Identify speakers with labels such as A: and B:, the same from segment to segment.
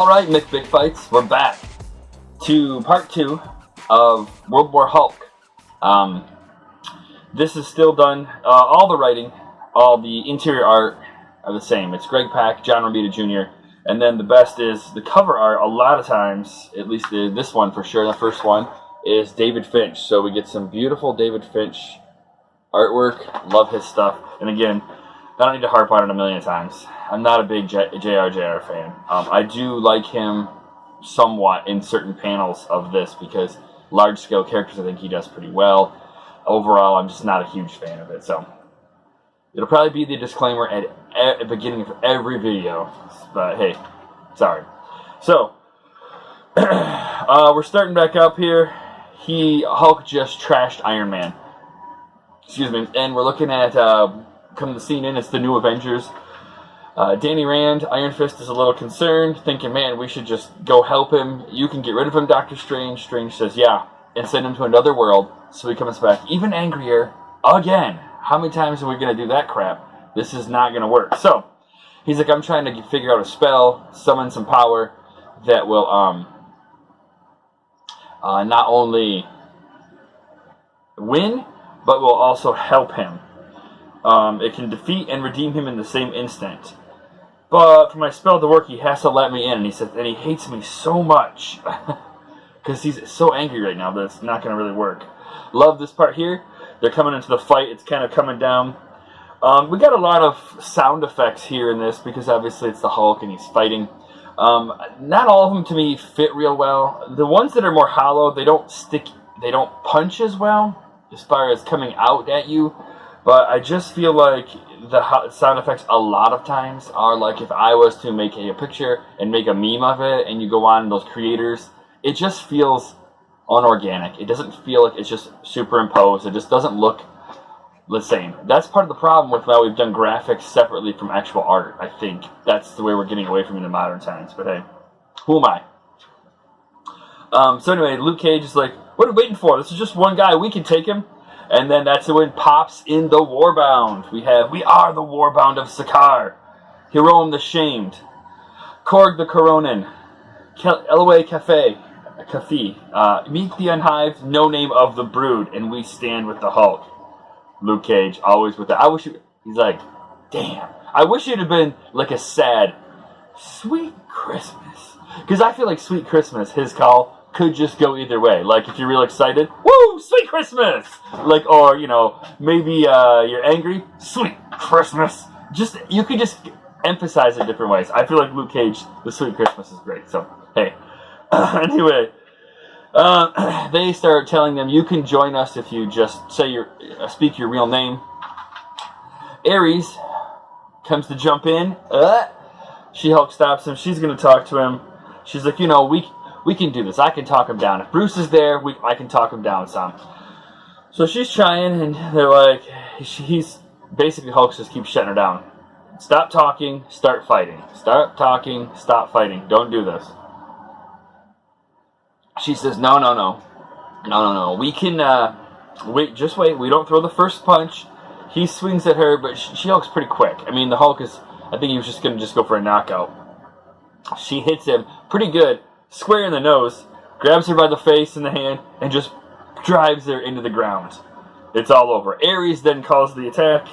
A: Alright, Mick Big Fights, we're back to part 2 of World War Hulk. This is still done, all the writing, all the interior art are the same. It's Greg Pak, John Romita Jr., and then the best is the cover art. A lot of times, at least this one for sure, the first one, is David Finch. So we get some beautiful David Finch artwork. Love his stuff. And again, I don't need to harp on it a million times. I'm not a big JR fan. I do like him somewhat in certain panels of this because large-scale characters I think he does pretty well. Overall, I'm just not a huge fan of it. So it'll probably be the disclaimer at the beginning of every video. But hey, sorry. So we're starting back up here. Hulk just trashed Iron Man. Excuse me. And we're looking at coming the scene in. It's the New Avengers. Danny Rand, Iron Fist, is a little concerned, thinking, man, we should just go help him. You can get rid of him, Doctor Strange. Strange says, yeah, and send him to another world. So he comes back even angrier again. How many times are we going to do that crap? This is not going to work. So he's like, I'm trying to figure out a spell, summon some power that will not only win, but will also help him. It can defeat and redeem him in the same instant. But for my spell to work, he has to let me in. And he says, and he hates me so much. Because he's so angry right now that it's not going to really work. Love this part here. They're coming into the fight. It's kind of coming down. We got a lot of sound effects here in this because obviously it's the Hulk and he's fighting. Not all of them to me fit real well. The ones that are more hollow, they don't stick, they don't punch as well as far as coming out at you. But I just feel like the sound effects a lot of times are like if I was to make a picture and make a meme of it and you go on those creators, it just feels unorganic. It doesn't feel like it's just superimposed. It just doesn't look the same. That's part of the problem with how we've done graphics separately from actual art, I think. That's the way we're getting away from in the modern times. But hey, who am I? So anyway, Luke Cage is like, what are we waiting for? This is just one guy. We can take him. And then that's when pops in the Warbound. We are the Warbound of Sakaar. Hiram the Shamed. Korg the Coronin. Elway Cafe. Meet the Unhived, no name of the Brood. And we stand with the Hulk. Luke Cage, always with the... he's like, damn. I wish it had been like a sad, Sweet Christmas. Because I feel like Sweet Christmas, his call, could just go either way. Like, if you're real excited, woo, Sweet Christmas! Like, or, you know, maybe you're angry, Sweet Christmas! You could just emphasize it different ways. I feel like Luke Cage, the Sweet Christmas is great. So, hey. Anyway, they start telling them, you can join us if you just speak your real name. Ares comes to jump in. She-Hulk stops him. She's going to talk to him. She's like, you know, we can do this. I can talk him down. If Bruce is there, I can talk him down some. So she's trying, and they're like, he's basically Hulk just keeps shutting her down. Stop talking, start fighting. Stop talking, stop fighting. Don't do this. She says, no. We can, wait, just wait. We don't throw the first punch. He swings at her, but She-Hulk's pretty quick. I mean, the Hulk I think he was just going to go for a knockout. She hits him pretty good. Square in the nose, grabs her by the face and the hand, and just drives her into the ground. It's all over. Ares then calls the attack.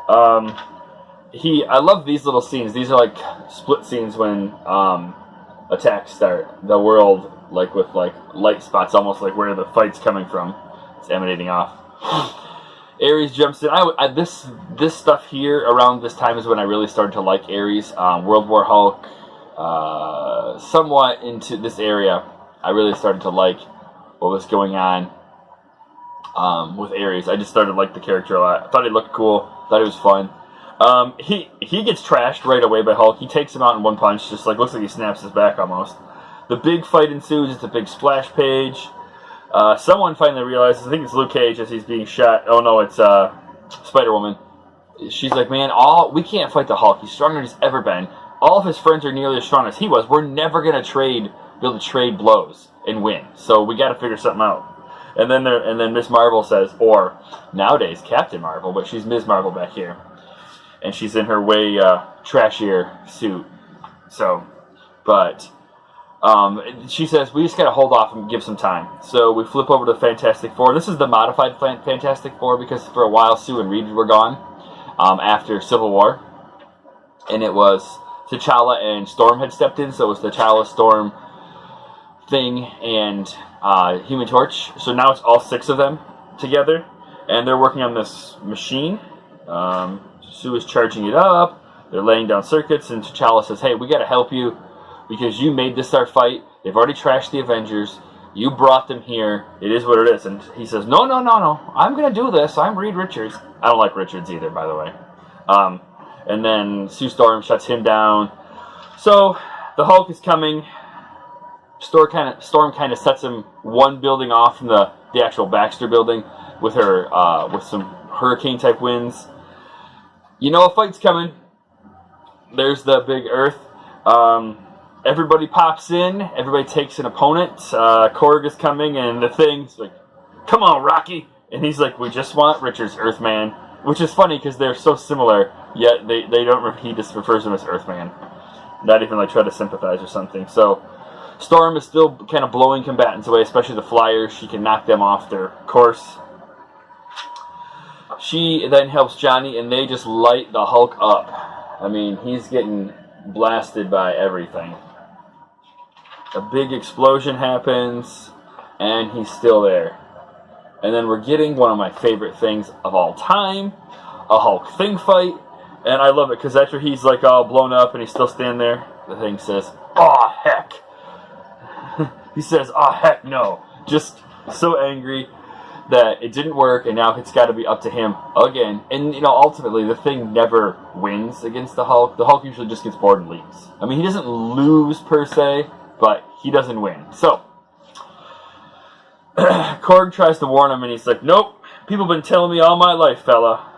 A: I love these little scenes. These are like split scenes when attacks start. The world, like with like light spots, almost like where the fight's coming from. It's emanating off. Ares jumps in. This stuff here around this time is when I really started to like Ares. World War Hulk. Somewhat into this area, I really started to like what was going on with Ares. I just started to like the character a lot. I thought he looked cool. Thought he was fun. He gets trashed right away by Hulk. He takes him out in one punch. Just like looks like he snaps his back almost. The big fight ensues. It's a big splash page. Someone finally realizes. I think it's Luke Cage as he's being shot. Oh no, it's Spider-Woman. She's like, man, we can't fight the Hulk. He's stronger than he's ever been. All of his friends are nearly as strong as he was. We're never going to be able to trade blows and win. So we got to figure something out. And then Miss Marvel says, or nowadays Captain Marvel, but she's Ms. Marvel back here. And she's in her way trashier suit. So But she says, we just got to hold off and give some time. So we flip over to Fantastic Four. This is the modified Fantastic Four because for a while Sue and Reed were gone after Civil War. And it was T'Challa and Storm had stepped in. So it was T'Challa, Storm, Thing, and Human Torch. So now it's all 6 of them together. And they're working on this machine. Sue is charging it up. They're laying down circuits. And T'Challa says, hey, we got to help you. Because you made this our fight. They've already trashed the Avengers. You brought them here. It is what it is. And he says, no. I'm going to do this. I'm Reed Richards. I don't like Richards either, by the way. And then Sue Storm shuts him down. So the Hulk is coming. Storm kind of sets him one building off from the actual Baxter building with her with some hurricane-type winds. You know a fight's coming. There's the big Earth. Everybody pops in. Everybody takes an opponent. Korg is coming, and the Thing's like, come on, Rocky. And he's like, we just want Richards, Earthman. Which is funny, because they're so similar, yet they don't, he just refers to him as Earthman. Not even like try to sympathize or something. So Storm is still kind of blowing combatants away, especially the Flyers. She can knock them off their course. She then helps Johnny, and they just light the Hulk up. I mean, he's getting blasted by everything. A big explosion happens, and he's still there. And then we're getting one of my favorite things of all time, a Hulk Thing fight. And I love it, because after he's like all blown up and he's still standing there, the Thing says, aw, heck. He says, aw, heck no. Just so angry that it didn't work, and now it's got to be up to him again. And, you know, ultimately, the Thing never wins against the Hulk. The Hulk usually just gets bored and leaves. I mean, he doesn't lose, per se, but he doesn't win. So, Korg tries to warn him, and he's like, nope, people have been telling me all my life, fella.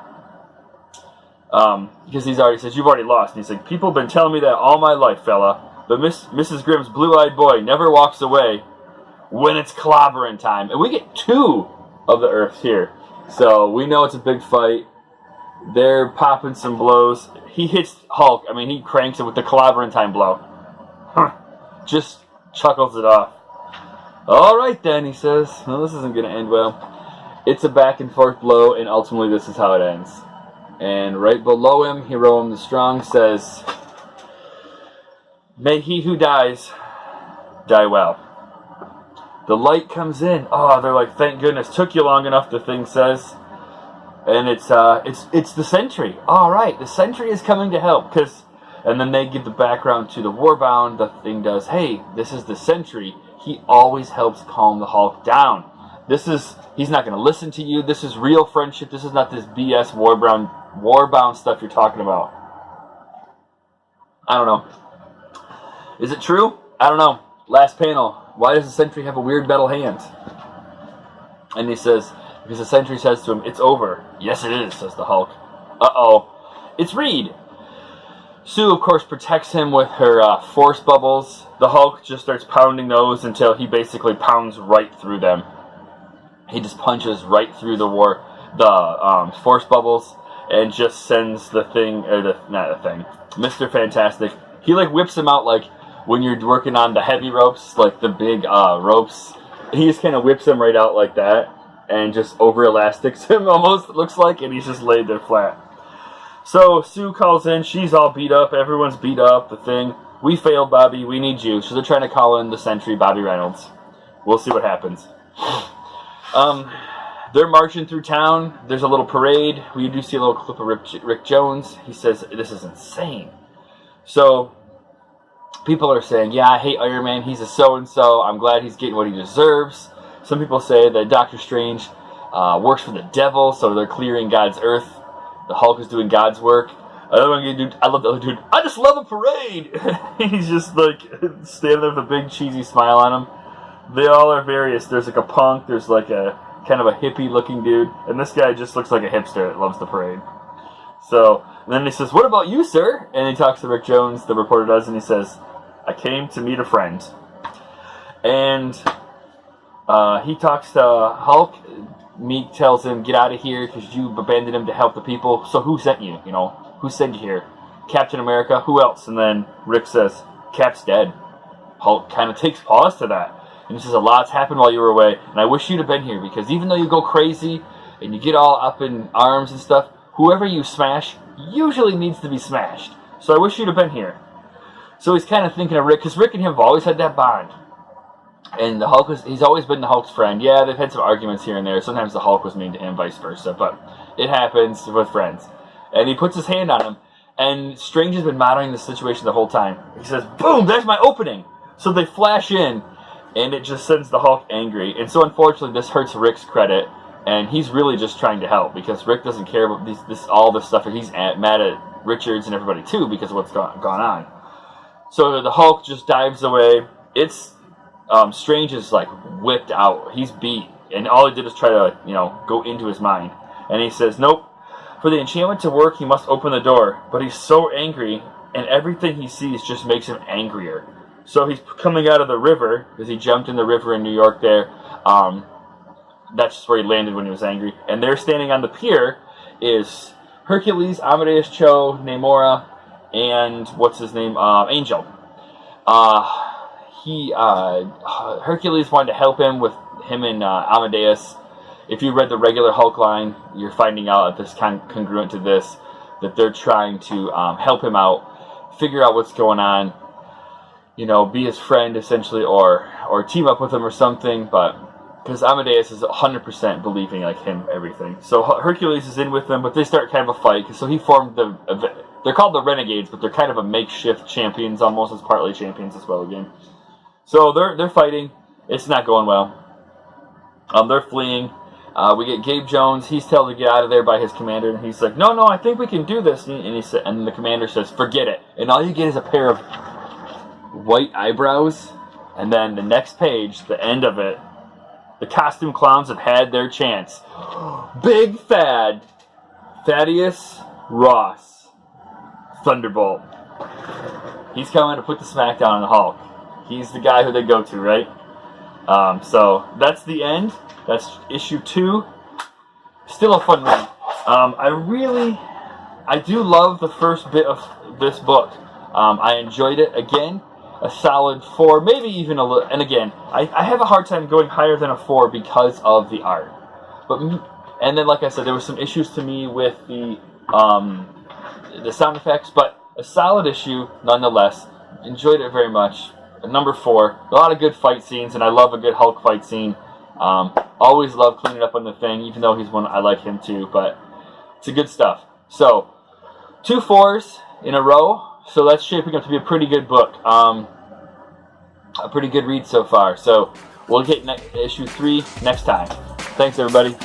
A: Because he's already says, you've already lost. And he's like, people have been telling me that all my life, fella. But Mrs. Grimm's blue-eyed boy never walks away when it's clobbering time. And we get 2 of the Earths here. So we know it's a big fight. They're popping some blows. He hits Hulk. I mean, he cranks it with the clobbering time blow. Just chuckles it off. All right, then, he says. Well, this isn't going to end well. It's a back-and-forth blow, and ultimately this is how it ends. And right below him, Hiroim the Strong says, may he who dies, die well. The light comes in. Oh, they're like, thank goodness. Took you long enough, the Thing says. And it's the Sentry. All right, the Sentry is coming to help. And then they give the background to the Warbound. The Thing does, hey, this is the Sentry. He always helps calm the Hulk down. He's not going to listen to you. This is real friendship. This is not this BS Warbound stuff you're talking about. I don't know. Is it true? I don't know. Last panel. Why does the Sentry have a weird metal hand? And he says, because the Sentry says to him, it's over. Yes, it is, says the Hulk. Uh-oh. It's Reed. Sue, of course, protects him with her force bubbles. The Hulk just starts pounding those until he basically pounds right through them. He just punches right through the force bubbles and just sends the Thing, Mr. Fantastic. He like whips him out like when you're working on the heavy ropes, like the big ropes. He just kind of whips him right out like that and just over elastics him almost, it looks like, and he's just laid there flat. So Sue calls in. She's all beat up. Everyone's beat up. The Thing. We failed, Bobby. We need you. So they're trying to call in the Sentry, Bobby Reynolds. We'll see what happens. They're marching through town. There's a little parade. We do see a little clip of Rick Jones. He says, this is insane. So people are saying, yeah, I hate Iron Man. He's a so-and-so. I'm glad he's getting what he deserves. Some people say that Doctor Strange works for the devil, so they're clearing God's earth. The Hulk is doing God's work. Another one, dude, I love the other dude. I just love a parade. He's just like standing there with a big cheesy smile on him. They all are various. There's like a punk. There's like a kind of a hippie looking dude, and this guy just looks like a hipster that loves the parade. So and then he says, "What about you, sir?" And he talks to Rick Jones, the reporter does, and he says, "I came to meet a friend." And he talks to Hulk. Meek tells him, "Get out of here because you abandoned him to help the people. So who sent you? You know, who sent you here? Captain America? Who else?" And then Rick says, Cap's dead. Hulk kind of takes pause to that. And he says, a lot's happened while you were away, and I wish you'd have been here, because even though you go crazy and you get all up in arms and stuff, whoever you smash usually needs to be smashed. So I wish you'd have been here. So he's kind of thinking of Rick, because Rick and him have always had that bond. And the Hulk he's always been the Hulk's friend. Yeah, they've had some arguments here and there. Sometimes the Hulk was mean to him, vice versa. But it happens with friends. And he puts his hand on him. And Strange has been monitoring the situation the whole time. He says, boom, there's my opening. So they flash in. And it just sends the Hulk angry. And so unfortunately this hurts Rick's credit. And he's really just trying to help. Because Rick doesn't care about all this stuff. And he's mad at Richards and everybody too. Because of what's gone on. So the Hulk just dives away. It's... Strange is like whipped out. He's beat, and all he did is try to, go into his mind. And he says, "Nope. For the enchantment to work, he must open the door." But he's so angry, and everything he sees just makes him angrier. So he's coming out of the river because he jumped in the river in New York. There, that's just where he landed when he was angry. And there, standing on the pier, is Hercules, Amadeus Cho, Namora, and what's his name? Angel. Hercules wanted to help him with him and Amadeus. If you read the regular Hulk line, you're finding out that this kind of congruent to this, that they're trying to help him out, figure out what's going on, be his friend essentially, or team up with him or something. But because Amadeus is 100% believing like him everything, so Hercules is in with them, but they start kind of a fight. So he formed they're called the Renegades, but they're kind of a makeshift champions, almost as partly champions as well again. So they're fighting. It's not going well. They're fleeing. We get Gabe Jones. He's told to get out of there by his commander, and he's like, "No, I think we can do this." And the commander says, "Forget it." And all you get is a pair of white eyebrows. And then the next page, the end of it, the costume clowns have had their chance. Big Thaddeus Ross, Thunderbolt. He's coming to put the smackdown on the Hulk. He's the guy who they go to, right? So that's the end. That's issue 2. Still a fun read. I do love the first bit of this book. I enjoyed it. Again, a solid 4, maybe even a little. And again, I have a hard time going higher than a 4 because of the art. And then, like I said, there were some issues to me with the sound effects, but a solid issue nonetheless. Enjoyed it very much. Number 4, a lot of good fight scenes, and I love a good Hulk fight scene. Always love cleaning up on the Thing, even though he's one, I like him too, but it's a good stuff. So, 2 4s in a row, so that's shaping up to be a pretty good book. A pretty good read so far. So, we'll get issue 3 next time. Thanks, everybody.